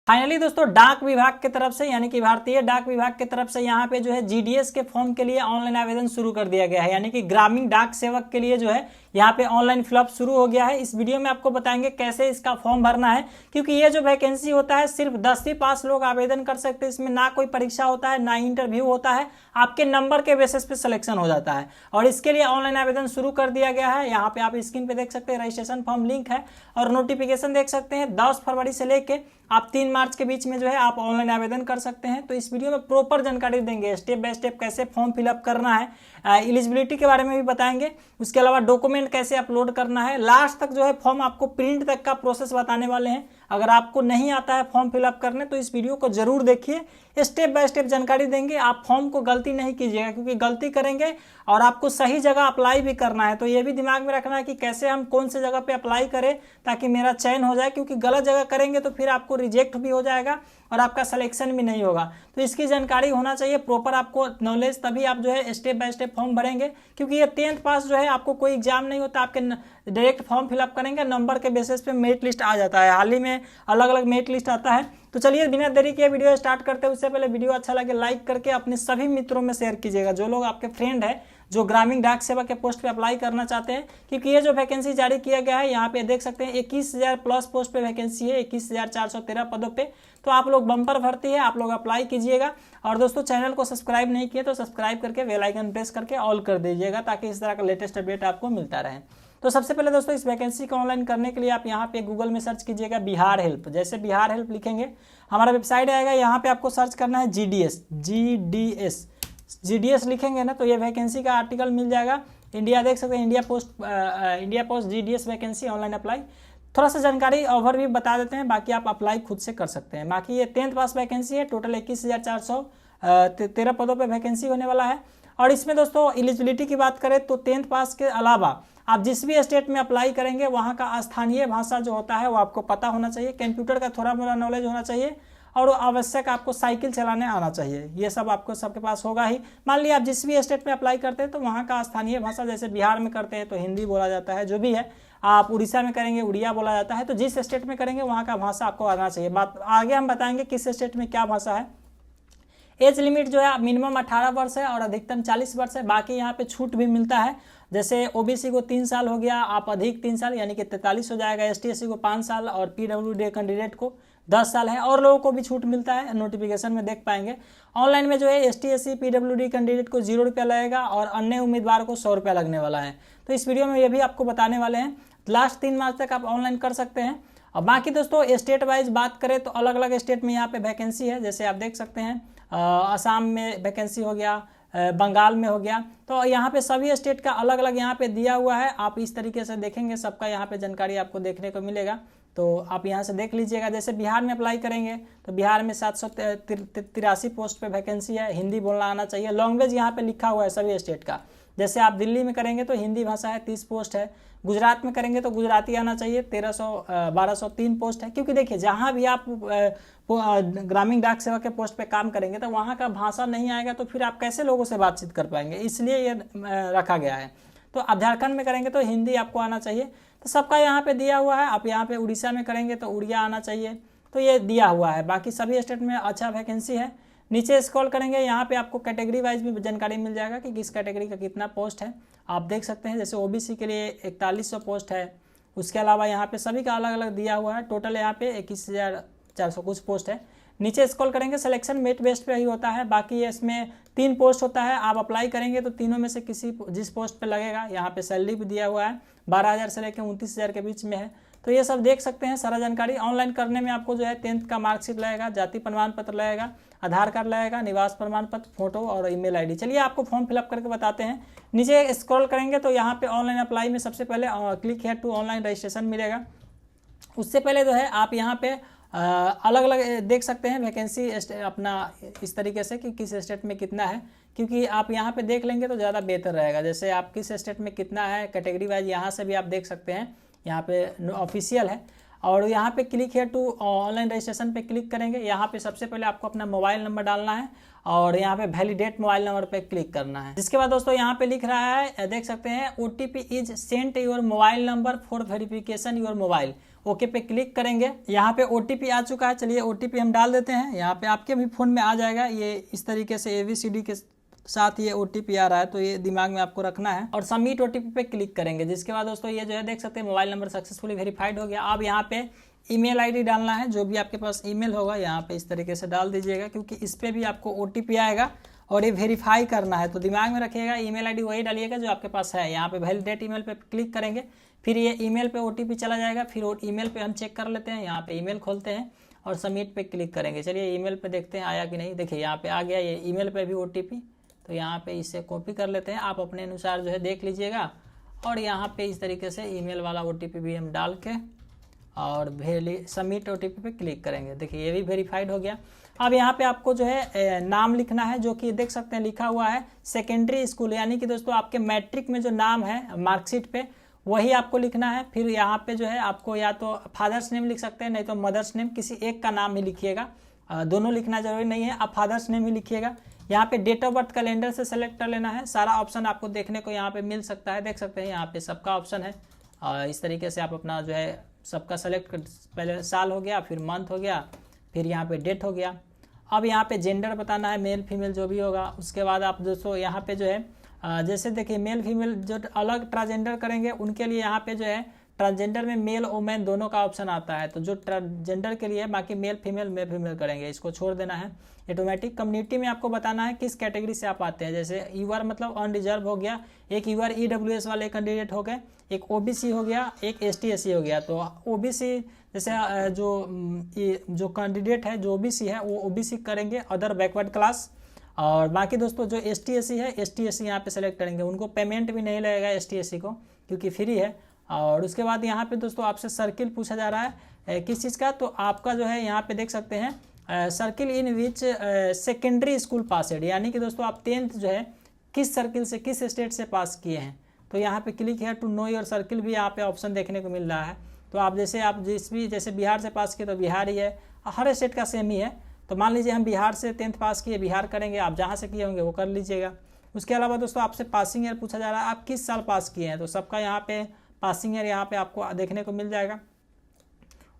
Finally दोस्तों डाक विभाग की तरफ से यानी कि भारतीय डाक विभाग की तरफ से यहाँ पे जो है जीडीएस के फॉर्म के लिए ऑनलाइन आवेदन शुरू कर दिया गया है, यानी कि ग्रामीण डाक सेवक के लिए जो है यहाँ पे ऑनलाइन फिलअप शुरू हो गया है। इस वीडियो में आपको बताएंगे कैसे इसका फॉर्म भरना है, क्योंकि ये जो वैकेंसी होता है सिर्फ 10वीं पास लोग आवेदन कर सकते हैं। इसमें ना कोई परीक्षा होता है ना इंटरव्यू होता है, आपके नंबर के बेसिस पे सिलेक्शन हो जाता है और इसके लिए ऑनलाइन आवेदन शुरू कर दिया गया है। यहाँ पे आप स्क्रीन पे देख सकते हैं रजिस्ट्रेशन फॉर्म लिंक है और नोटिफिकेशन देख सकते हैं 10 फरवरी से लेके आप 3 मार्च के बीच में जो है आप ऑनलाइन आवेदन कर सकते हैं। तो इस वीडियो में प्रॉपर जानकारी देंगे, स्टेप बाय स्टेप कैसे फॉर्म फिलअप करना है, एलिजिबिलिटी के बारे में भी बताएंगे, उसके अलावा डॉक्यूमेंट कैसे अपलोड करना है। लास्ट तक जो है फॉर्म आपको प्रिंट तक का प्रोसेस बताने वाले हैं। अगर आपको नहीं आता है फॉर्म फिलअप करने तो इस वीडियो को जरूर देखिए, स्टेप बाय स्टेप जानकारी देंगे। आप फॉर्म को गलती नहीं कीजिएगा, क्योंकि गलती करेंगे और आपको सही जगह अप्लाई भी करना है। तो ये भी दिमाग में रखना है कि कैसे हम कौन से जगह पे अप्लाई करें ताकि मेरा चयन हो जाए, क्योंकि गलत जगह करेंगे तो फिर आपको रिजेक्ट भी हो जाएगा और आपका सिलेक्शन भी नहीं होगा। तो इसकी जानकारी होना चाहिए, प्रॉपर आपको नॉलेज, तभी आप जो है स्टेप बाय स्टेप फॉर्म भरेंगे। क्योंकि ये 10th पास जो है आपको कोई एग्जाम नहीं होता, आपके डायरेक्ट फॉर्म फिलअप करेंगे, नंबर के बेसिस पे मेरिट लिस्ट आ जाता है। हाल ही में अलग अलग मेरिट लिस्ट आता है। तो चलिए बिना देरी के वीडियो स्टार्ट करते हैं। उससे पहले वीडियो अच्छा लगे लाइक करके अपने सभी मित्रों में शेयर कीजिएगा, जो लोग आपके फ्रेंड है जो ग्रामीण डाक सेवा के पोस्ट पे अप्लाई करना चाहते हैं। क्योंकि ये जो वैकेंसी जारी किया गया है, यहाँ पे देख सकते हैं 21,000 प्लस पोस्ट पे वैकेंसी है, 21,413 पदों पे। तो आप लोग बम्पर भर्ती है, आप लोग अप्लाई कीजिएगा। और दोस्तों चैनल को सब्सक्राइब नहीं किए तो सब्सक्राइब करके बेल आइकन प्रेस करके ऑल कर दीजिएगा, ताकि इस तरह का लेटेस्ट अपडेट आपको मिलता रहे। तो सबसे पहले दोस्तों इस वैकेंसी को ऑनलाइन करने के लिए आप यहाँ पे गूगल में सर्च कीजिएगा बिहार हेल्प। जैसे बिहार हेल्प लिखेंगे हमारा वेबसाइट आएगा, यहाँ पे आपको सर्च करना है जीडीएस लिखेंगे ना तो ये वैकेंसी का आर्टिकल मिल जाएगा। इंडिया देख सकते हैं, India post GDS vacancy online apply. थोड़ा सा जानकारी ओवर भी बता देते हैं, बाकी आप अप्लाई खुद से कर सकते हैं। बाकी ये 10th पास वैकेंसी है, टोटल 21,413 पदों पे वैकेंसी होने वाला है। और इसमें दोस्तों एलिजिबिलिटी की बात करें तो 10th पास के अलावा आप जिस भी स्टेट में अप्लाई करेंगे वहाँ का स्थानीय भाषा जो होता है वो आपको पता होना चाहिए, कंप्यूटर का थोड़ा मोड़ा नॉलेज होना चाहिए और आवश्यक आपको साइकिल चलाने आना चाहिए। ये सब आपको सबके पास होगा ही। मान लिया आप जिस भी स्टेट में अप्लाई करते हैं तो वहाँ का स्थानीय भाषा, जैसे बिहार में करते हैं तो हिंदी बोला जाता है, जो भी है। आप उड़ीसा में करेंगे उड़िया बोला जाता है। तो जिस स्टेट में करेंगे वहाँ का भाषा आपको आना चाहिए। बात आगे हम बताएंगे किस स्टेट में क्या भाषा है। एज लिमिट जो है मिनिमम 18 वर्ष है और अधिकतम 40 वर्ष है। बाकी यहाँ पे छूट भी मिलता है, जैसे ओबीसी को 3 साल हो गया, आप अधिक 3 साल यानी कि 43 हो जाएगा। एसटी एससी को 5 साल और पीडब्ल्यूडी कैंडिडेट को 10 साल है। और लोगों को भी छूट मिलता है, नोटिफिकेशन में देख पाएंगे। ऑनलाइन में जो है एसटी एससी पीडब्ल्यूडी कैंडिडेट को 0 रुपया लगेगा और अन्य उम्मीदवार को 100 रुपया लगने वाला है। तो इस वीडियो में ये भी आपको बताने वाले हैं। लास्ट 3 मार्च तक आप ऑनलाइन कर सकते हैं। और बाकी दोस्तों स्टेट वाइज बात करें तो अलग अलग स्टेट में यहाँ पे वैकेंसी है, जैसे आप देख सकते हैं असम में वैकेंसी हो गया, बंगाल में हो गया। तो यहाँ पे सभी स्टेट का अलग अलग यहाँ पे दिया हुआ है। आप इस तरीके से देखेंगे, सबका यहाँ पे जानकारी आपको देखने को मिलेगा। तो आप यहाँ से देख लीजिएगा। जैसे बिहार में अप्लाई करेंगे तो बिहार में 783 पोस्ट पे वैकेंसी है, हिंदी बोलना आना चाहिए। लैंग्वेज यहाँ पे लिखा हुआ है सभी स्टेट का। जैसे आप दिल्ली में करेंगे तो हिंदी भाषा है, 30 पोस्ट है। गुजरात में करेंगे तो गुजराती आना चाहिए, 1203 पोस्ट है। क्योंकि देखिए जहाँ भी आप ग्रामीण डाक सेवा के पोस्ट पे काम करेंगे तो वहाँ का भाषा नहीं आएगा तो फिर आप कैसे लोगों से बातचीत कर पाएंगे, इसलिए ये रखा गया है। तो आप झारखंड में करेंगे तो हिंदी आपको आना चाहिए। तो सबका यहाँ पे दिया हुआ है। आप यहाँ पे उड़ीसा में करेंगे तो उड़िया आना चाहिए, तो ये दिया हुआ है। बाकी सभी स्टेट में अच्छा वैकेंसी है। नीचे स्क्रॉल करेंगे, यहाँ पे आपको कैटेगरी वाइज भी जानकारी मिल जाएगा कि किस कैटेगरी का कितना पोस्ट है। आप देख सकते हैं जैसे ओबीसी के लिए 4100 पोस्ट है। उसके अलावा यहाँ पे सभी का अलग अलग दिया हुआ है। टोटल यहाँ पे 21,400 कुछ पोस्ट है। नीचे स्क्रॉल करेंगे, सिलेक्शन मेरिट बेस्ड पे ही होता है। बाकी इसमें 3 पोस्ट होता है। आप अप्लाई करेंगे तो तीनों में से जिस पोस्ट पे लगेगा। यहाँ पे सैलरी भी दिया हुआ है, 12,000 से लेकर 29,000 के बीच में है। तो ये सब देख सकते हैं सारा जानकारी। ऑनलाइन करने में आपको जो है 10th का मार्कशीट लगेगा, जाति प्रमाण पत्र लगेगा, आधार कार्ड लगेगा, निवास प्रमाण पत्र, फोटो और ईमेल आईडी। चलिए आपको फॉर्म फिलअप करके बताते हैं। नीचे स्क्रॉल करेंगे तो यहाँ पे ऑनलाइन अप्लाई में सबसे पहले click here to online registration मिलेगा। उससे पहले जो है आप यहाँ पे अलग अलग देख सकते हैं वैकेंसी अपना इस तरीके से कि किस स्टेट में कितना है। क्योंकि आप यहाँ पे देख लेंगे तो ज़्यादा बेहतर रहेगा। जैसे आप किस स्टेट में कितना है कैटेगरी वाइज यहाँ से भी आप देख सकते हैं। यहाँ पे ऑफिशियल है और यहाँ पे क्लिक है टू ऑनलाइन रजिस्ट्रेशन पे क्लिक करेंगे। यहाँ पे सबसे पहले आपको अपना मोबाइल नंबर डालना है और यहाँ पे वैलिडेट मोबाइल नंबर पे क्लिक करना है। जिसके बाद दोस्तों यहाँ पे लिख रहा है, देख सकते हैं OTP is sent your mobile number for verification your mobile. Okay पे क्लिक करेंगे। यहाँ पे OTP आ चुका है, चलिए OTP हम डाल देते हैं। यहाँ पे आपके भी फ़ोन में आ जाएगा, ये इस तरीके से ABCD के साथ ये OTP आ रहा है, तो ये दिमाग में आपको रखना है और सबमिट OTP पे क्लिक करेंगे। जिसके बाद दोस्तों ये जो है देख सकते हैं मोबाइल नंबर सक्सेसफुली वेरीफाइड हो गया। अब यहाँ पे ईमेल आईडी डालना है, जो भी आपके पास ईमेल होगा यहाँ पे इस तरीके से डाल दीजिएगा, क्योंकि इस पर भी आपको OTP आएगा और ये वेरीफाई करना है। तो दिमाग में रखिएगा, ईमेल आईडी वही डालिएगा जो आपके पास है। यहाँ पे वैलिडेट ईमेल पे क्लिक करेंगे, फिर ये ईमेल पे OTP चला जाएगा। फिर ईमेल पे हम चेक कर लेते हैं, यहाँ पे ईमेल खोलते हैं और सबमिट पे क्लिक करेंगे। चलिए ईमेल पे देखते हैं आया कि नहीं। देखिए यहाँ पे आ गया, ये ईमेल पे भी OTP, तो यहाँ पे इसे कॉपी कर लेते हैं। आप अपने अनुसार जो है देख लीजिएगा और यहाँ पे इस तरीके से ईमेल वाला OTP भी हम डाल के और सबमिट OTP पे क्लिक करेंगे। देखिए ये भी वेरीफाइड हो गया। अब यहाँ पे आपको जो है नाम लिखना है, जो कि देख सकते हैं लिखा हुआ है सेकेंडरी स्कूल, यानी कि दोस्तों आपके मैट्रिक में जो नाम है मार्कशीट पे वही आपको लिखना है। फिर यहाँ पे जो है आपको या तो फादर्स नेम लिख सकते हैं, नहीं तो मदर्स नेम, किसी एक का नाम ही लिखिएगा, दोनों लिखना जरूरी नहीं है, आप फादर्स नेम ही लिखिएगा। यहाँ पे डेट ऑफ बर्थ कैलेंडर से सेलेक्ट कर लेना है। सारा ऑप्शन आपको देखने को यहाँ पे मिल सकता है, देख सकते हैं यहाँ पे सबका ऑप्शन है। इस तरीके से आप अपना जो है सबका सेलेक्ट पहले साल हो गया, फिर मंथ हो गया, फिर यहाँ पे डेट हो गया। अब यहाँ पे जेंडर बताना है, मेल फीमेल जो भी होगा। उसके बाद आप दोस्तों यहाँ पे जो है जैसे देखिए मेल फीमेल जो अलग ट्रांसजेंडर करेंगे उनके लिए यहाँ पे जो है ट्रांसजेंडर में मेल वोमेन दोनों का ऑप्शन आता है। तो जो ट्रांसजेंडर के लिए बाकी मेल फीमेल करेंगे, इसको छोड़ देना है ऑटोमेटिक। कम्युनिटी में आपको बताना है किस कैटेगरी से आप आते हैं, जैसे यूआर मतलब अनरिजर्व हो गया, एक यूआर EWS वाले कैंडिडेट हो गए, एक OBC हो गया, एक ST SC हो गया। तो OBC जैसे जो कैंडिडेट है जो OBC है वो OBC करेंगे, अदर बैकवर्ड क्लास। और बाकी दोस्तों जो ST SC है ST SC यहाँ पे सेलेक्ट करेंगे, उनको पेमेंट भी नहीं लगेगा ST SC को, क्योंकि फ्री है। और उसके बाद यहाँ पे दोस्तों आपसे सर्किल पूछा जा रहा है किस चीज़ का, तो आपका जो है यहाँ पे देख सकते हैं सर्किल इन विच सेकेंडरी स्कूल पासेड, यानी कि दोस्तों आप 10th जो है किस सर्किल से किस स्टेट से पास किए हैं। तो यहाँ पे क्लिक है टू नो योर सर्किल भी यहाँ पे ऑप्शन देखने को मिल रहा है। तो आप जैसे बिहार से पास किए तो बिहार ही है, हर स्टेट का सेम ही है। तो मान लीजिए हम बिहार से 10th पास किए, बिहार करेंगे, आप जहाँ से किए होंगे वो कर लीजिएगा। उसके अलावा दोस्तों आपसे पासिंग ईयर पूछा जा रहा है, आप किस साल पास किए हैं, तो सबका यहाँ पे पासिंग ईयर यहाँ पे आपको देखने को मिल जाएगा।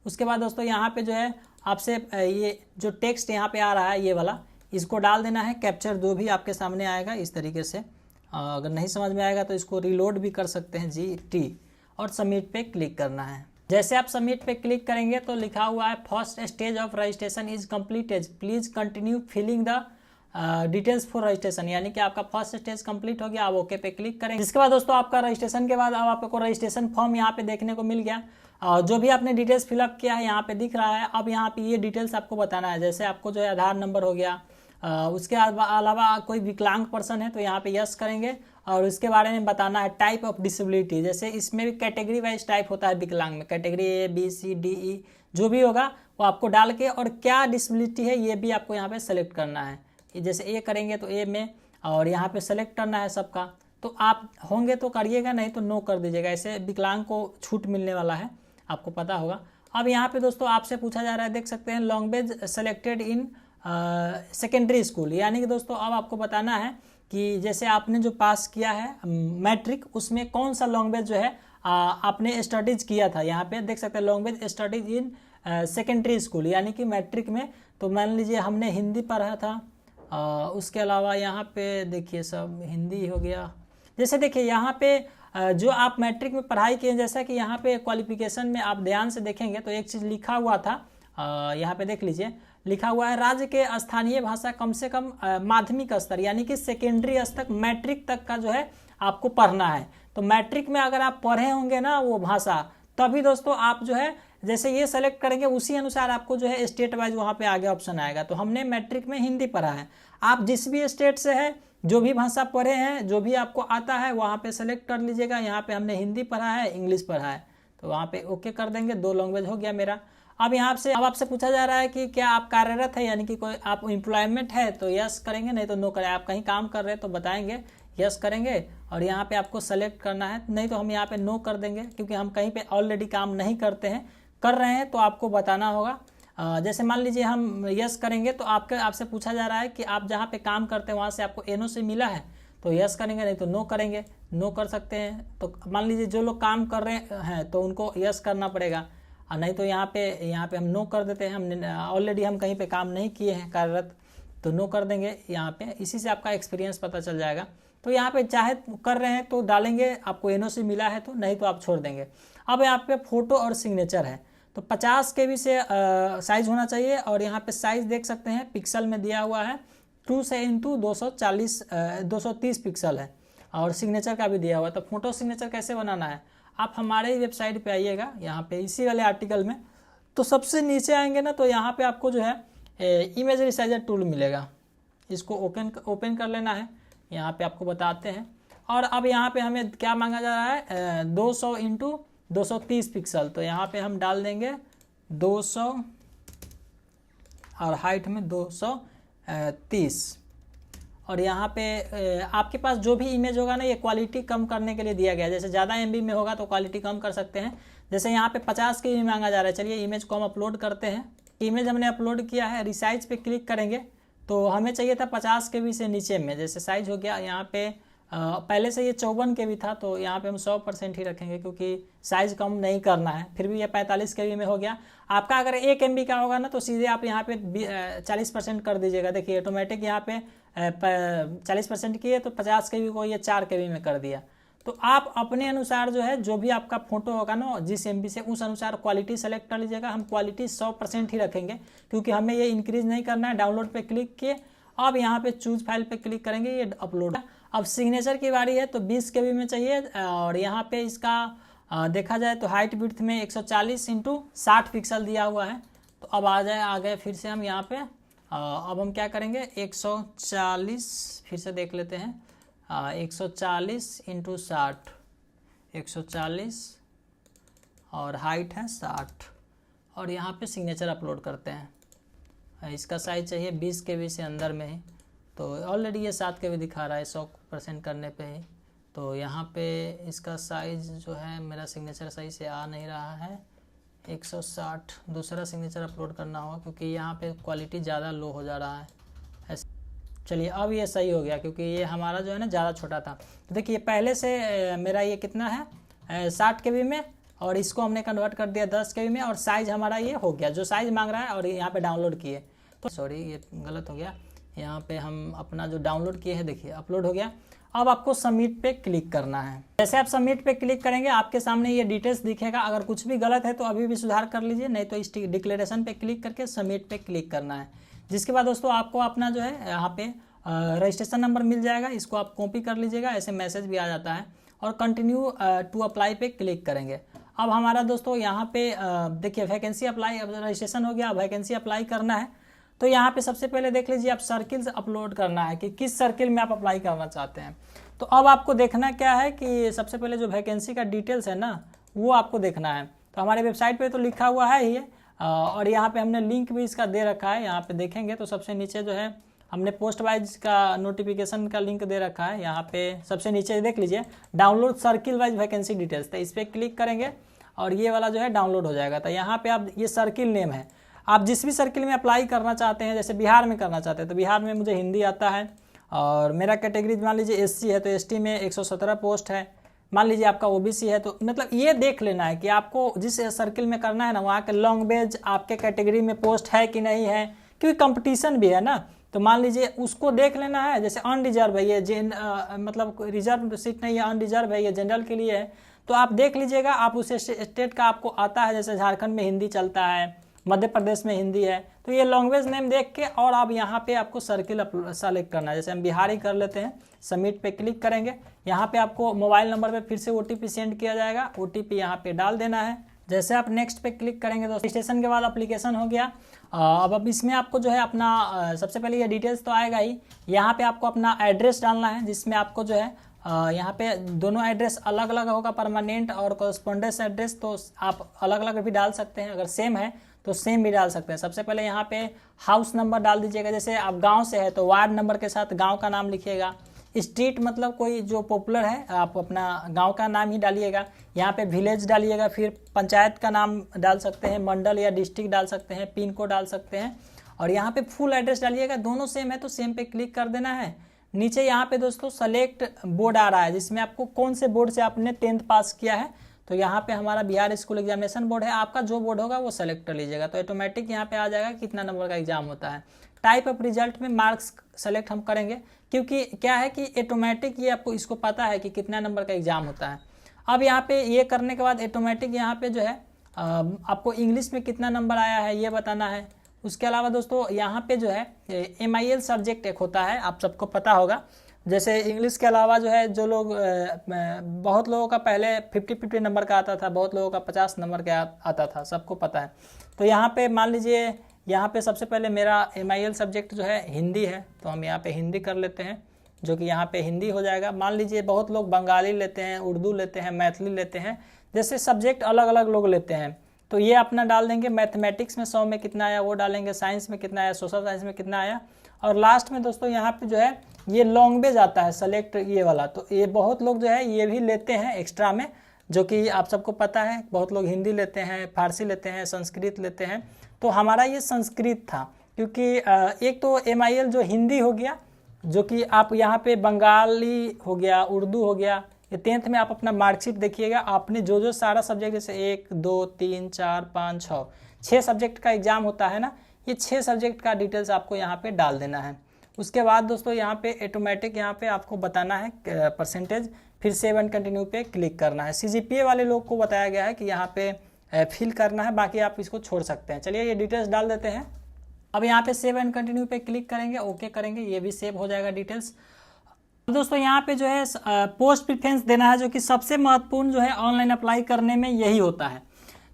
उसके बाद दोस्तों यहाँ पे जो है आपसे ये जो टेक्स्ट यहाँ पे आ रहा है ये वाला, इसको डाल देना है, कैप्चर जो भी आपके सामने आएगा इस तरीके से। अगर नहीं समझ में आएगा तो इसको रिलोड भी कर सकते हैं GT और सबमिट पे क्लिक करना है। जैसे आप सबमिट पे क्लिक करेंगे तो लिखा हुआ है first stage of registration is completed, please continue filling the details for registration, यानी कि आपका फर्स्ट स्टेज कंप्लीट हो गया। आप ओके पे क्लिक करेंगे। जिसके बाद दोस्तों आपका रजिस्ट्रेशन के बाद अब आपको रजिस्ट्रेशन फॉर्म यहाँ पे देखने को मिल गया। जो भी आपने डिटेल्स फिलअप किया है यहाँ पे दिख रहा है। अब यहाँ पे ये डिटेल्स आपको बताना है, जैसे आपको जो है आधार नंबर हो गया, उसके अलावा कोई विकलांग पर्सन है तो यहाँ पे यस करेंगे और उसके बारे में बताना है टाइप ऑफ डिसेबिलिटी, जैसे इसमें भी कैटेगरी वाइज टाइप होता है विकलांग में, category A B C D E जो भी होगा वो आपको डाल के, और क्या डिसेबिलिटी है ये भी आपको यहाँ पे सेलेक्ट करना है। जैसे A करेंगे तो A में, और यहाँ पे सेलेक्ट करना है सबका। तो आप होंगे तो करिएगा, नहीं तो नो कर दीजिएगा, ऐसे विकलांग को छूट मिलने वाला है, आपको पता होगा। अब यहाँ पे दोस्तों आपसे पूछा जा रहा है, देख सकते हैं language selected in secondary school, यानी कि दोस्तों अब आपको बताना है कि जैसे आपने जो पास किया है मैट्रिक, उसमें कौन सा लैंग्वेज जो है आपने स्टडीज किया था। यहाँ पे देख सकते हैं language studies in secondary school, यानी कि मैट्रिक में तो मान लीजिए हमने हिंदी पढ़ा था। उसके अलावा यहाँ पे देखिए सब हिंदी हो गया। जैसे देखिए यहाँ पे जो आप मैट्रिक में पढ़ाई किए, जैसा कि यहाँ पे क्वालिफिकेशन में आप ध्यान से देखेंगे तो एक चीज़ लिखा हुआ था, यहाँ पे देख लीजिए लिखा हुआ है राज्य के स्थानीय भाषा कम से कम माध्यमिक स्तर, यानी कि सेकेंडरी स्तर मैट्रिक तक का जो है आपको पढ़ना है। तो मैट्रिक में अगर आप पढ़े होंगे ना वो भाषा, तभी दोस्तों आप जो है जैसे ये सेलेक्ट करेंगे उसी अनुसार आपको जो है स्टेट वाइज वहाँ पे आगे ऑप्शन आएगा। तो हमने मैट्रिक में हिंदी पढ़ा है, आप जिस भी स्टेट से है जो भी भाषा पढ़े हैं जो भी आपको आता है वहाँ पे सेलेक्ट कर लीजिएगा। यहाँ पे हमने हिंदी पढ़ा है, इंग्लिश पढ़ा है, तो वहाँ पे ओके कर देंगे, 2 लैंग्वेज हो गया मेरा। अब यहाँ से अब आपसे पूछा जा रहा है कि क्या आप कार्यरत है, यानी कि कोई आप एम्प्लॉयमेंट है तो यस करेंगे, नहीं तो नो करें। आप कहीं काम कर रहे हैं तो बताएंगे यस करेंगे, और यहाँ पे आपको सेलेक्ट करना है, नहीं तो हम यहाँ पे नो कर देंगे, क्योंकि हम कहीं पे ऑलरेडी काम नहीं करते हैं, कर रहे हैं तो आपको बताना होगा। जैसे मान लीजिए हम यस करेंगे तो आपसे पूछा जा रहा है कि आप जहाँ पे काम करते हैं वहाँ से आपको NOC मिला है, तो यस करेंगे, नहीं तो नो करेंगे। नो कर सकते हैं। तो मान लीजिए जो लोग काम कर रहे हैं तो उनको यस करना पड़ेगा। और नहीं तो यहाँ पे हम नो कर देते हैं। हमने ऑलरेडी हम कहीं पे काम नहीं किए हैं कार्यरत, तो नो कर देंगे यहाँ पे। इसी से आपका एक्सपीरियंस पता चल जाएगा। तो यहाँ पे चाहे कर रहे हैं तो डालेंगे, आपको एनओसी मिला है तो, नहीं तो आप छोड़ देंगे। अब यहाँ पे फ़ोटो और सिग्नेचर है, तो 50 KB से साइज़ होना चाहिए। और यहाँ पे साइज़ देख सकते हैं पिक्सल में दिया हुआ है, 2 से इंटू 230 पिक्सल है। और सिग्नेचर का भी दिया हुआ है। तो फोटो सिग्नेचर कैसे बनाना है, आप हमारे वेबसाइट पे आइएगा, यहाँ पे इसी वाले आर्टिकल में। तो सबसे नीचे आएंगे ना, तो यहाँ पे आपको जो है इमेज रिसाइजर टूल मिलेगा, इसको ओपन कर लेना है। यहाँ पे आपको बताते हैं। और अब यहाँ पे हमें क्या मांगा जा रहा है, 200 इंटू 230 पिक्सल। तो यहाँ पे हम डाल देंगे 200 और हाइट में 230। और यहाँ पे आपके पास जो भी इमेज होगा ना, ये क्वालिटी कम करने के लिए दिया गया है। जैसे ज़्यादा MB में होगा तो क्वालिटी कम कर सकते हैं। जैसे यहाँ पे 50 KB मांगा जा रहा है। चलिए इमेज को हम अपलोड करते हैं। इमेज हमने अपलोड किया है, रिसाइज पे क्लिक करेंगे तो हमें चाहिए था 50 KB से नीचे में। जैसे साइज हो गया यहाँ पे पहले से ये 54 KB था, तो यहाँ पे हम 100% ही रखेंगे क्योंकि साइज़ कम नहीं करना है। फिर भी ये 45 KB में हो गया। आपका अगर 1 MB का होगा ना, तो सीधे आप यहाँ पे 40% कर दीजिएगा। देखिए ऑटोमेटिक यहाँ पे 40% किए तो 50 KB को ये 4 KB में कर दिया। तो आप अपने अनुसार जो है, जो भी आपका फोटो होगा ना जिस MB से, उस अनुसार क्वालिटी सेलेक्ट कर लीजिएगा। हम क्वालिटी 100% ही रखेंगे क्योंकि हमें ये इंक्रीज नहीं करना है। डाउनलोड पे क्लिक किए, अब यहाँ पे चूज फाइल पे क्लिक करेंगे, ये अपलोड। अब सिग्नेचर की बारी है, तो 20 KB में चाहिए। और यहाँ पे इसका देखा जाए तो हाइट विड्थ में 140 इंटू 60 पिक्सल दिया हुआ है। तो अब आ गए फिर से हम यहाँ पे। अब हम क्या करेंगे, 140 फिर से देख लेते हैं। 140 इंटू 60, 140 और हाइट है 60। और यहाँ पे सिग्नेचर अपलोड करते हैं। इसका साइज चाहिए 20 KB से अंदर में ही। तो ऑलरेडी ये 7 KB दिखा रहा है 100% करने पे ही। तो यहाँ पे इसका साइज़ जो है, मेरा सिग्नेचर सही से आ नहीं रहा है। 160 दूसरा सिग्नेचर अपलोड करना होगा क्योंकि यहाँ पे क्वालिटी ज़्यादा लो हो जा रहा है। चलिए अब ये सही हो गया क्योंकि ये हमारा जो है ना ज़्यादा छोटा था। तो देखिए पहले से मेरा ये कितना है 60 KB में, और इसको हमने कन्वर्ट कर दिया 10 KB में, और साइज़ हमारा ये हो गया जो साइज़ मांग रहा है। और यहाँ पे डाउनलोड किए, तो सॉरी ये गलत हो गया। यहाँ पे हम अपना जो डाउनलोड किए हैं देखिए अपलोड हो गया। अब आपको सबमिट पे क्लिक करना है। जैसे आप सबमिट पे क्लिक करेंगे आपके सामने ये डिटेल्स दिखेगा। अगर कुछ भी गलत है तो अभी भी सुधार कर लीजिए, नहीं तो इस डिक्लेरेशन पे क्लिक करके सबमिट पे क्लिक करना है। जिसके बाद दोस्तों आपको अपना जो है यहाँ पे रजिस्ट्रेशन नंबर मिल जाएगा, इसको आप कॉपी कर लीजिएगा, ऐसे मैसेज भी आ जाता है। और कंटिन्यू टू अप्लाई पे क्लिक करेंगे। अब हमारा दोस्तों यहाँ पे देखिए वैकेंसी अप्लाई, अब रजिस्ट्रेशन हो गया, वैकेंसी अप्लाई करना है। तो यहाँ पे सबसे पहले देख लीजिए, आप सर्किल्स अपलोड करना है कि किस सर्किल में आप अप्लाई करना चाहते हैं। तो अब आपको देखना क्या है कि सबसे पहले जो वैकेंसी का डिटेल्स है ना, वो आपको देखना है। तो हमारे वेबसाइट पे तो लिखा हुआ है ही, और यहाँ पे हमने लिंक भी इसका दे रखा है। यहाँ पे देखेंगे तो सबसे नीचे जो है हमने पोस्ट वाइज का नोटिफिकेशन का लिंक दे रखा है। यहाँ पे सबसे नीचे देख लीजिए download circle wise vacancy details, तो इस पर क्लिक करेंगे और ये वाला जो है डाउनलोड हो जाएगा। तो यहाँ पे आप ये सर्किल नेम है, आप जिस भी सर्किल में अप्लाई करना चाहते हैं, जैसे बिहार में करना चाहते हैं तो बिहार में मुझे हिंदी आता है, और मेरा कैटेगरी मान लीजिए SC है तो ST में 117 पोस्ट है। मान लीजिए आपका OBC है, तो मतलब ये देख लेना है कि आपको जिस सर्किल में करना है ना, वहाँ के लैंग्वेज आपके कैटेगरी में पोस्ट है कि नहीं है, क्योंकि कंपटीशन भी है ना। तो मान लीजिए उसको देख लेना है। जैसे अनरिजर्व है ये, मतलब रिजर्व सीट नहीं है, अनरिजर्व है ये, जनरल के लिए है। तो आप देख लीजिएगा, आप उस स्टेट का आपको आता है, जैसे झारखंड में हिंदी चलता है, मध्य प्रदेश में हिंदी है, तो ये लैंग्वेज नेम देख के और आप यहाँ पे आपको सर्किल सेलेक्ट करना है। जैसे हम बिहारी कर लेते हैं, सबमिट पे क्लिक करेंगे। यहाँ पे आपको मोबाइल नंबर पे फिर से OTP सेंड किया जाएगा, OTP यहाँ पे डाल देना है। जैसे आप नेक्स्ट पे क्लिक करेंगे तो रजिस्ट्रेशन के बाद एप्लीकेशन हो गया। अब इसमें आपको जो है अपना सबसे पहले ये डिटेल्स तो आएगा ही। यहाँ पे आपको अपना एड्रेस डालना है, जिसमें आपको जो है यहाँ पे दोनों एड्रेस अलग अलग होगा, परमानेंट और कॉरेस्पॉन्डेंस एड्रेस। तो आप अलग अलग भी डाल सकते हैं, अगर सेम है तो सेम भी डाल सकते हैं। सबसे पहले यहाँ पे हाउस नंबर डाल दीजिएगा। जैसे आप गांव से है तो वार्ड नंबर के साथ गांव का नाम लिखिएगा। स्ट्रीट मतलब कोई जो पॉपुलर है, आप अपना गांव का नाम ही डालिएगा। यहाँ पे विलेज डालिएगा, फिर पंचायत का नाम डाल सकते हैं, मंडल या डिस्ट्रिक्ट डाल सकते हैं, पिन कोड डाल सकते हैं, और यहाँ पे फुल एड्रेस डालिएगा। दोनों सेम है तो सेम पे क्लिक कर देना है। नीचे यहाँ पे दोस्तों सेलेक्ट बोर्ड आ रहा है, जिसमें आपको कौन से बोर्ड से आपने 10th पास किया है, तो यहाँ पे हमारा बिहार स्कूल एग्जामिनेशन बोर्ड है, आपका जो बोर्ड होगा वो सेलेक्ट कर लीजिएगा। तो ऑटोमेटिक यहाँ पे आ जाएगा कितना नंबर का एग्जाम होता है। टाइप ऑफ रिजल्ट में मार्क्स सेलेक्ट हम करेंगे, क्योंकि क्या है कि ऑटोमेटिक ये आपको इसको पता है कि कितना नंबर का एग्जाम होता है। अब यहाँ पे ये करने के बाद ऑटोमेटिक यहाँ पे जो है आपको इंग्लिश में कितना नंबर आया है ये बताना है। उसके अलावा दोस्तों यहाँ पे जो है MIL सब्जेक्ट एक होता है, आप सबको पता होगा। जैसे इंग्लिश के अलावा जो है जो लोग बहुत लोगों का पहले 50-50 नंबर का आता था, बहुत लोगों का 50 नंबर का आता था, सबको पता है। तो यहाँ पे मान लीजिए यहाँ पे सबसे पहले मेरा MIL सब्जेक्ट जो है हिंदी है, तो हम यहाँ पे हिंदी कर लेते हैं, जो कि यहाँ पे हिंदी हो जाएगा। मान लीजिए बहुत लोग बंगाली लेते हैं, उर्दू लेते हैं, मैथिली लेते हैं, जैसे सब्जेक्ट अलग अलग लोग लेते हैं। तो ये अपना डाल देंगे, मैथमेटिक्स में 100 में कितना आया वो डालेंगे, साइंस में कितना आया, सोशल साइंस में कितना आया। और लास्ट में दोस्तों यहाँ पे जो है ये लैंग्वेज आता है सेलेक्ट ये वाला, तो ये बहुत लोग जो है ये भी लेते हैं एक्स्ट्रा में, जो कि आप सबको पता है। बहुत लोग हिंदी लेते हैं, फारसी लेते हैं, संस्कृत लेते हैं। तो हमारा ये संस्कृत था, क्योंकि एक तो MIL जो हिंदी हो गया, जो कि आप यहाँ पे बंगाली हो गया, उर्दू हो गया। ये 10th में आप अपना मार्कशीट देखिएगा, आपने जो जो सारा सब्जेक्ट जैसे 1 2 3 4 5 6 सब्जेक्ट का एग्जाम होता है ना, ये 6 सब्जेक्ट का डिटेल्स आपको यहाँ पे डाल देना है। उसके बाद दोस्तों यहाँ पे ऑटोमेटिक यहाँ पे आपको बताना है परसेंटेज, फिर सेव एंड कंटिन्यू पे क्लिक करना है। CGPA वाले लोग को बताया गया है कि यहाँ पे फिल करना है, बाकी आप इसको छोड़ सकते हैं। चलिए ये डिटेल्स डाल देते हैं। अब यहाँ पे सेव एंड कंटिन्यू पे क्लिक करेंगे, ओके करेंगे, ये भी सेव हो जाएगा डिटेल्स। दोस्तों यहाँ पे जो है पोस्ट प्रेफरेंस देना है, जो कि सबसे महत्वपूर्ण जो है ऑनलाइन अप्लाई करने में यही होता है।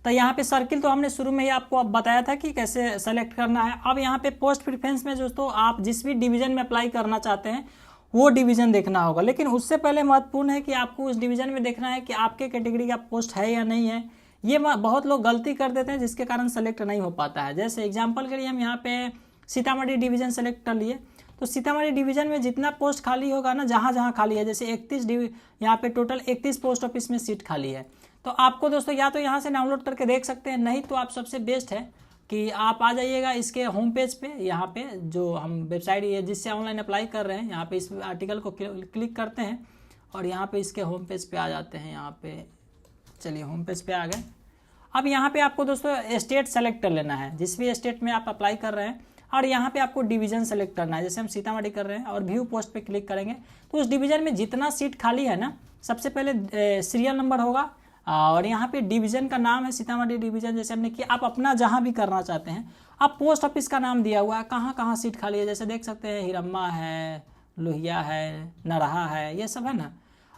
तो यहाँ पे सर्किल तो हमने शुरू में ही आपको बताया था कि कैसे सेलेक्ट करना है। अब यहाँ पे पोस्ट प्रेफरेंस में दोस्तों आप जिस भी डिवीजन में अप्लाई करना चाहते हैं वो डिवीजन देखना होगा, लेकिन उससे पहले महत्वपूर्ण है कि आपको उस डिवीजन में देखना है कि आपके कैटेगरी का पोस्ट है या नहीं है। ये बहुत लोग गलती कर देते हैं, जिसके कारण सेलेक्ट नहीं हो पाता है। जैसे एग्जाम्पल के लिए हम यहाँ पे सीतामढ़ी डिवीजन सेलेक्ट कर लिए, तो सीतामढ़ी डिवीजन में जितना पोस्ट खाली होगा ना, जहाँ जहाँ खाली है, जैसे 31 यहाँ पे टोटल 31 पोस्ट ऑफिस में सीट खाली है। तो आपको दोस्तों या तो यहाँ से डाउनलोड करके देख सकते हैं, नहीं तो आप सबसे बेस्ट है कि आप आ जाइएगा इसके होम पेज पे। यहाँ पे जो हम वेबसाइट ये जिससे ऑनलाइन अप्लाई कर रहे हैं, यहाँ पे इस आर्टिकल को क्लिक करते हैं और यहाँ पे इसके होम पेज पे आ जाते हैं। यहाँ पे चलिए होम पेज पे आ गए। अब यहाँ पे आपको दोस्तों स्टेट सेलेक्ट कर लेना है, जिस भी स्टेट में आप अप्लाई कर रहे हैं, और यहाँ पे आपको डिवीजन सेलेक्ट करना है। जैसे हम सीतामढ़ी कर रहे हैं और व्यू पोस्ट पे क्लिक करेंगे, तो उस डिवीजन में जितना सीट खाली है ना, सबसे पहले सीरियल नंबर होगा और यहाँ पे डिवीजन का नाम है सीतामढ़ी डिवीजन, जैसे हमने किया। आप अपना जहाँ भी करना चाहते हैं, आप पोस्ट ऑफिस का नाम दिया हुआ है, कहाँ कहाँ सीट खाली है, जैसे देख सकते हैं हिरम्मा है, लोहिया है, नरहा है, ये सब है ना।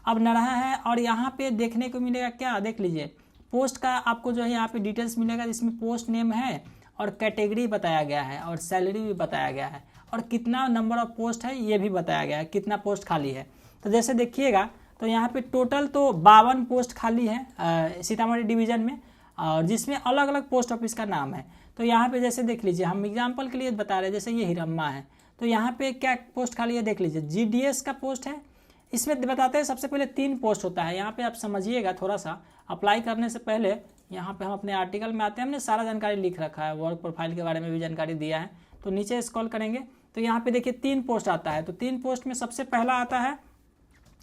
अब नरहा है और यहाँ पे देखने को मिलेगा क्या, देख लीजिए पोस्ट का आपको जो है यहाँ पे डिटेल्स मिलेगा, जिसमें पोस्ट नेम है और कैटेगरी बताया गया है और सैलरी भी बताया गया है और कितना नंबर ऑफ पोस्ट है ये भी बताया गया है, कितना पोस्ट खाली है। तो जैसे देखिएगा तो यहाँ पे टोटल तो 52 पोस्ट खाली है सीतामढ़ी डिवीज़न में, और जिसमें अलग अलग पोस्ट ऑफिस का नाम है। तो यहाँ पे जैसे देख लीजिए, हम एग्जांपल के लिए बता रहे हैं, जैसे ये हिरम्मा है, तो यहाँ पे क्या पोस्ट खाली है देख लीजिए, GDS का पोस्ट है। इसमें बताते हैं सबसे पहले 3 पोस्ट होता है। यहाँ पे आप समझिएगा थोड़ा सा, अप्लाई करने से पहले यहाँ पे हम अपने आर्टिकल में आते हैं, हमने सारा जानकारी लिख रखा है, वर्क प्रोफाइल के बारे में भी जानकारी दिया है। तो नीचे स्क्रॉल करेंगे तो यहाँ पे देखिए 3 पोस्ट आता है। तो 3 पोस्ट में सबसे पहला आता है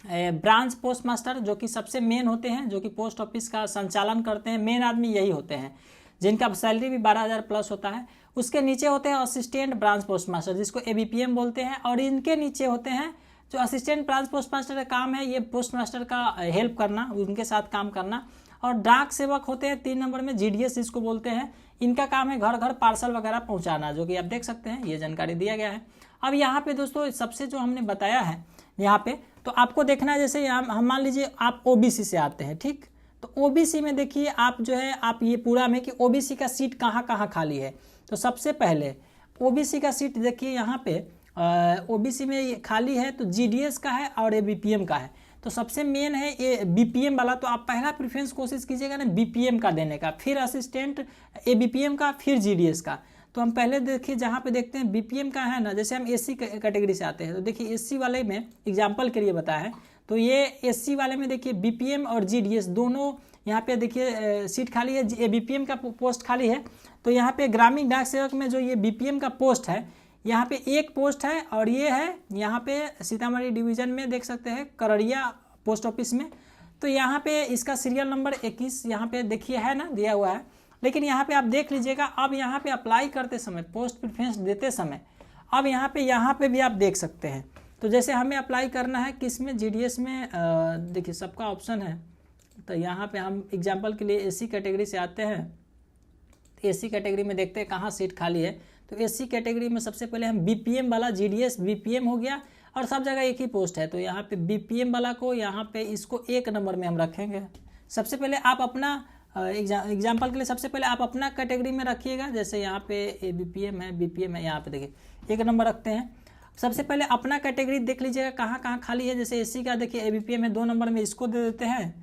ब्रांच पोस्ट मास्टर, जो कि सबसे मेन होते हैं, जो कि पोस्ट ऑफिस का संचालन करते हैं। मेन आदमी यही होते हैं, जिनका सैलरी भी 12,000 प्लस होता है। उसके नीचे होते हैं असिस्टेंट ब्रांच पोस्ट मास्टर, जिसको ABPM बोलते हैं, और इनके नीचे होते हैं जो असिस्टेंट ब्रांच पोस्ट मास्टर का काम है, ये पोस्ट मास्टर का हेल्प करना, उनके साथ काम करना। और डाक सेवक होते हैं 3 नंबर में, GDS जिसको बोलते हैं, इनका काम है घर घर पार्सल वगैरह पहुंचाना, जो कि आप देख सकते हैं, ये जानकारी दिया गया है। अब यहाँ पे दोस्तों सबसे जो हमने बताया है यहाँ पे, तो आपको देखना है, जैसे यहाँ हम मान लीजिए आप OBC से आते हैं, ठीक, तो OBC में देखिए आप जो है आप ये पूरा में कि OBC का सीट कहाँ कहाँ खाली है। तो सबसे पहले OBC का सीट देखिए यहाँ पे OBC में खाली है, तो GDS का है और ABPM का है। तो सबसे मेन है ये BPM वाला, तो आप पहला प्रेफरेंस कोशिश कीजिएगा ना BPM का देने का, फिर असिस्टेंट ABPM का, फिर GDS का। तो हम पहले देखिए जहाँ पे देखते हैं BPM का है ना, जैसे हम SC कैटेगरी से आते हैं, तो देखिए SC वाले में एग्जाम्पल के लिए बताया है, तो ये SC वाले में देखिए BPM और GDS दोनों यहाँ पे देखिए सीट खाली है, ABPM का पोस्ट खाली है। तो यहाँ पे ग्रामीण डाक सेवक में जो ये BPM का पोस्ट है, यहाँ पे 1 पोस्ट है, और ये है यहाँ पे सीतामढ़ी डिवीज़न में देख सकते हैं करड़िया पोस्ट ऑफिस में। तो तो यहाँ पे इसका सीरियल नंबर 21 यहाँ पे देखिए है ना, दिया हुआ है। लेकिन यहाँ पे आप देख लीजिएगा, अब यहाँ पे अप्लाई करते समय, पोस्ट प्रेफरेंस देते समय, अब यहाँ पे भी आप देख सकते हैं। तो जैसे हमें अप्लाई करना है किस में, जीडीएस में, देखिए सबका ऑप्शन है। तो यहाँ पे हम एग्जाम्पल के लिए एसी कैटेगरी से आते हैं। एसी कैटेगरी में देखते हैं कहाँ सीट खाली है। तो एसी कैटेगरी में सबसे पहले हम बीपीएम वाला, जीडीएस बीपीएम हो गया और सब जगह एक ही पोस्ट है, तो यहाँ पे बीपीएम वाला को यहाँ पे इसको 1 नंबर में हम रखेंगे। सबसे पहले आप अपना एग्जाम्पल के लिए सबसे पहले आप अपना कैटेगरी में रखिएगा। जैसे यहाँ पे बीपीएम है, बीपीएम है, यहाँ पे देखिए 1 नंबर रखते हैं। सबसे पहले अपना कैटेगरी देख लीजिएगा कहाँ कहाँ खाली है। जैसे एसी का देखिए एबीपीएम है 2 नंबर में, इसको दे देते हैं।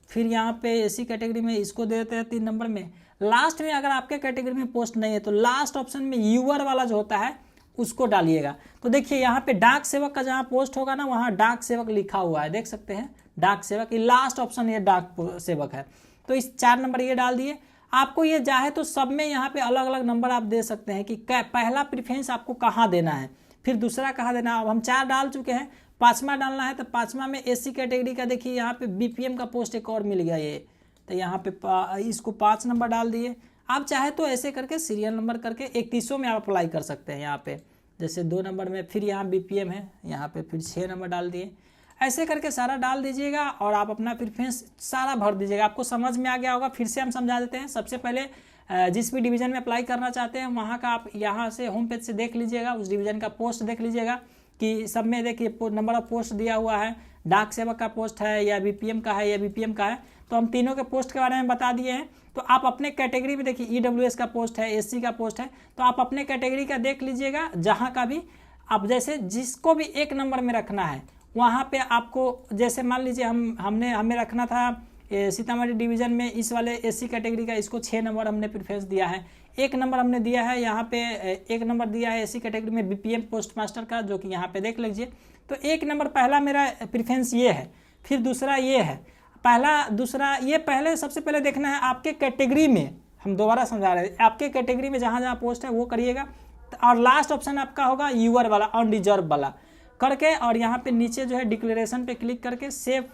फिर यहाँ पे एसी कैटेगरी में इसको दे देते हैं 3 नंबर में। लास्ट में अगर आपके कैटेगरी में पोस्ट नहीं है तो लास्ट ऑप्शन में यूआर वाला जो होता है उसको डालिएगा। तो देखिए यहाँ पे डाक सेवक का जहाँ पोस्ट होगा ना, वहाँ डाक सेवक लिखा हुआ है, देख सकते हैं डाक सेवक। ये लास्ट ऑप्शन ये डाक सेवक है। तो इस 4 नंबर ये डाल दिए। आपको ये चाहे तो सब में यहाँ पे अलग अलग नंबर आप दे सकते हैं कि पहला प्रेफरेंस आपको कहाँ देना है, फिर दूसरा कहाँ देना है। अब हम 4 डाल चुके हैं, 5वां डालना है। तो 5वां में एसी कैटेगरी का देखिए यहाँ पे बीपीएम का पोस्ट एक और मिल गया ये, तो यहाँ पे इसको 5 नंबर डाल दिए। आप चाहे तो ऐसे करके सीरियल नंबर करके 31 में आप अप्लाई कर सकते हैं। यहाँ पे जैसे 2 नंबर में फिर यहाँ बीपीएम है, यहाँ पे फिर 6 नंबर डाल दिए। ऐसे करके सारा डाल दीजिएगा और आप अपना प्रेफरेंस सारा भर दीजिएगा। आपको समझ में आ गया होगा, फिर से हम समझा देते हैं। सबसे पहले जिस भी डिवीज़न में अप्लाई करना चाहते हैं वहाँ का आप यहाँ से होम पेज से देख लीजिएगा, उस डिवीज़न का पोस्ट देख लीजिएगा कि सब में देखिए नंबर ऑफ पोस्ट दिया हुआ है, डाक सेवक का पोस्ट है या बीपीएम का है या बीपीएम का है। तो हम तीनों के पोस्ट के बारे में बता दिए हैं। तो आप अपने कैटेगरी में देखिए ईडब्ल्यूएस का पोस्ट है, एससी का पोस्ट है, तो आप अपने कैटेगरी का देख लीजिएगा जहाँ का भी। आप जैसे जिसको भी 1 नंबर में रखना है वहाँ पे आपको, जैसे मान लीजिए हमें रखना था सीतामढ़ी डिवीज़न में इस वाले एससी कैटेगरी का, इसको 6 नंबर हमने प्रेफरेंस दिया है। 1 नंबर हमने दिया है यहाँ पे, 1 नंबर दिया है एससी कैटेगरी में बीपीएम पोस्ट मास्टर का, जो कि यहाँ पे देख लीजिए। तो 1 नंबर पहला मेरा प्रेफरेंस ये है, फिर दूसरा ये है, पहला दूसरा ये। पहले सबसे पहले देखना है आपके कैटेगरी में, हम दोबारा समझा रहे हैं, आपके कैटेगरी में जहाँ जहाँ पोस्ट है वो करिएगा। और लास्ट ऑप्शन आपका होगा यूआर वाला, अनरिजर्व वाला करके, और यहाँ पे नीचे जो है डिक्लेरेशन पे क्लिक करके सेव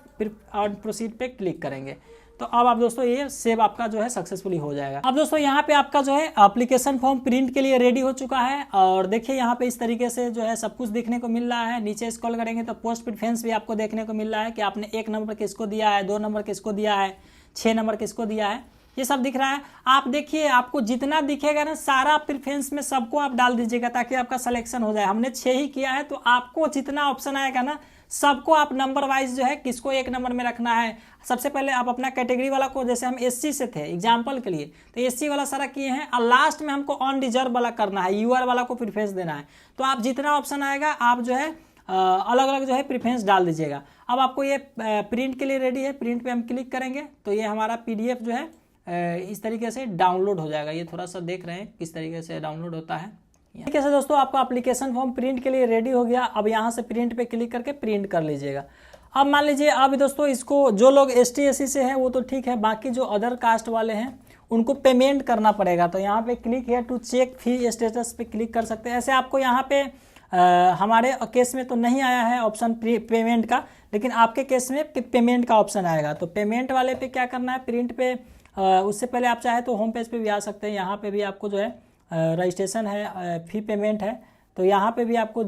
और प्रोसीड पे क्लिक करेंगे। तो अब आप दोस्तों ये सेव आपका जो है सक्सेसफुली हो जाएगा। अब दोस्तों यहाँ पे आपका जो है एप्लीकेशन फॉर्म प्रिंट के लिए रेडी हो चुका है। और देखिए यहाँ पे इस तरीके से जो है सब कुछ देखने को मिल रहा है। नीचे स्क्रॉल करेंगे तो पोस्ट प्रेफरेंस भी आपको देखने को मिल रहा है कि आपने 1 नंबर किसको दिया है, 2 नंबर किसको दिया है, 6 नंबर किसको दिया है, ये सब दिख रहा है। आप देखिए आपको जितना दिखेगा ना सारा प्रेफरेंस में सबको आप डाल दीजिएगा ताकि आपका सिलेक्शन हो जाए। हमने 6 ही किया है, तो आपको जितना ऑप्शन आएगा ना सबको आप नंबर वाइज जो है किसको 1 नंबर में रखना है। सबसे पहले आप अपना कैटेगरी वाला को, जैसे हम एससी से थे एग्जाम्पल के लिए, तो एससी वाला सारा किए हैं। और लास्ट में हमको अनरिजर्व वाला करना है, यूआर वाला को प्रेफरेंस देना है। तो आप जितना ऑप्शन आएगा आप जो है अलग अलग जो है प्रेफरेंस डाल दीजिएगा। अब आपको ये प्रिंट के लिए रेडी है, प्रिंट पे हम क्लिक करेंगे तो ये हमारा पीडीएफ जो है इस तरीके से डाउनलोड हो जाएगा। ये थोड़ा सा देख रहे हैं किस तरीके से डाउनलोड होता है। ठीक है सर दोस्तों, आपका एप्लीकेशन फॉर्म प्रिंट के लिए रेडी हो गया। अब यहाँ से प्रिंट पे क्लिक करके प्रिंट कर लीजिएगा। अब मान लीजिए अब दोस्तों इसको जो लोग ST SC से हैं वो तो ठीक है, बाकी जो अदर कास्ट वाले हैं उनको पेमेंट करना पड़ेगा। तो यहाँ पे क्लिक है टू चेक फी स्टेटस पे क्लिक कर सकते हैं। ऐसे आपको यहाँ पे हमारे केस में तो नहीं आया है ऑप्शन पेमेंट का, लेकिन आपके केस में पेमेंट का ऑप्शन आएगा। तो पेमेंट वाले पे क्या करना है, प्रिंट पे उससे पहले आप चाहे तो होम पेज पे भी आ सकते हैं। यहाँ पे भी आपको जो है रजिस्ट्रेशन है, फी पेमेंट है, तो यहाँ पे भी आपको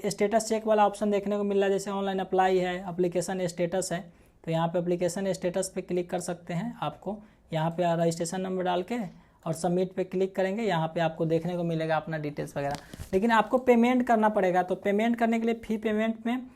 स्टेटस चेक वाला ऑप्शन देखने को मिल रहा है। जैसे ऑनलाइन अप्लाई है, एप्लीकेशन स्टेटस है, तो यहाँ पे एप्लीकेशन स्टेटस पे क्लिक कर सकते हैं। आपको यहाँ पे रजिस्ट्रेशन नंबर डाल के और सबमिट पे क्लिक करेंगे, यहाँ पे आपको देखने को मिलेगा अपना डिटेल्स वगैरह। लेकिन आपको पेमेंट करना पड़ेगा, तो पेमेंट करने के लिए फी पेमेंट में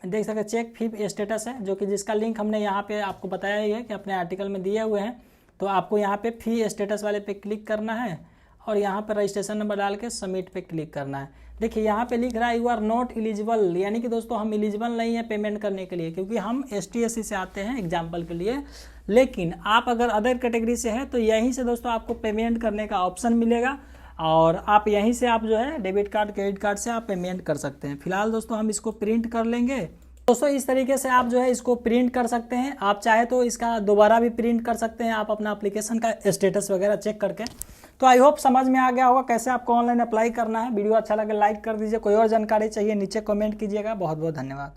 देख सकते चेक फी स्टेटस है, जो कि जिसका लिंक हमने यहाँ पे आपको बताया ही है कि अपने आर्टिकल में दिए हुए हैं। तो आपको यहाँ पे फी स्टेटस वाले पे क्लिक करना है और यहाँ पर रजिस्ट्रेशन नंबर डाल के सबमिट पे क्लिक करना है। देखिए यहाँ पे लिख रहा है यू आर नॉट एलिजिबल, यानी कि दोस्तों हम एलिजिबल नहीं है पेमेंट करने के लिए, क्योंकि हम ST SC से आते हैं एग्जाम्पल के लिए। लेकिन आप अगर अदर कैटेगरी से हैं तो यहीं से दोस्तों आपको पेमेंट करने का ऑप्शन मिलेगा और आप यहीं से आप जो है डेबिट कार्ड क्रेडिट कार्ड से आप पेमेंट कर सकते हैं। फिलहाल दोस्तों हम इसको प्रिंट कर लेंगे। दोस्तों इस तरीके से आप जो है इसको प्रिंट कर सकते हैं। आप चाहे तो इसका दोबारा भी प्रिंट कर सकते हैं, आप अपना एप्लीकेशन का स्टेटस वगैरह चेक करके। तो आई होप समझ में आ गया होगा कैसे आपको ऑनलाइन अप्लाई करना है। वीडियो अच्छा लगे लाइक कर दीजिए, कोई और जानकारी चाहिए नीचे कमेंट कीजिएगा। बहुत बहुत धन्यवाद।